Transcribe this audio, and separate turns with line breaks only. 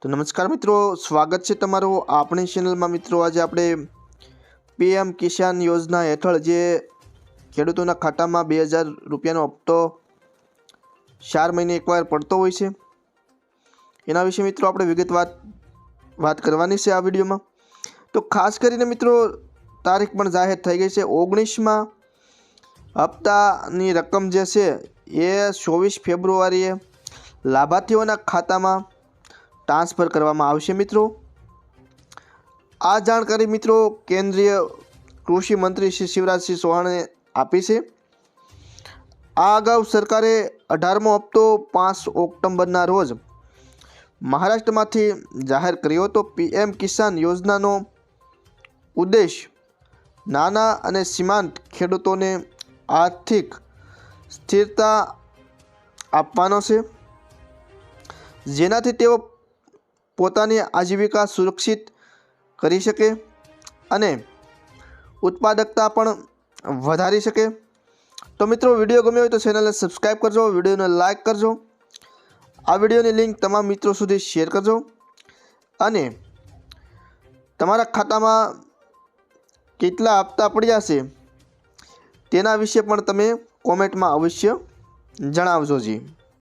तो नमस्कार मित्रों, स्वागत है तमारो अपनी चेनल में। मित्रों आज आप पीएम किसान योजना हेठळ जे खेडूतोना खाता में 2000 रुपयानो हप्तो 4 महीने एक बार पड़तो होय छे, एना विषे मित्रों आपणे विगतवार करवानी छे आ विडियो में। तो खास करीने मित्रों तारीख पण जाहिर थई गई छे। 19 में हप्तानी रकम जे छे ए 24 फेब्रुआरीए लाभार्थीओना खाता में ट्रांसफर करवामां आवशे। मित्रों आ जानकारी मित्रों केंद्रीय कृषि मंत्री श्री शिवराज सिंह चौहाणे आपी छे। आ अगाऊ सरकारे 18मो हप्तो 5 ऑक्टोबरना रोज महाराष्ट्र में जाहिर कर्यो हतो। पीएम किसान योजनानो उद्देश्य नाना अने सीमांत खेडूतोने आर्थिक स्थिरता आपवानो छे, जेनाथी तेओ पोतानी आजीविका सुरक्षित करी शके अने उत्पादकता पण वधारी शके। तो मित्रों विडियो गम्यो होय तो चेनल ने सब्सक्राइब करजो, विडियो ने लाइक करजो, आ विडियोनी लिंक तमाम मित्रों सुधी शेर करजो अने तमारा खातामां केटला हप्ता पड्या छे तेना विषे पण तमे कॉमेंट में अवश्य जणावजो जी।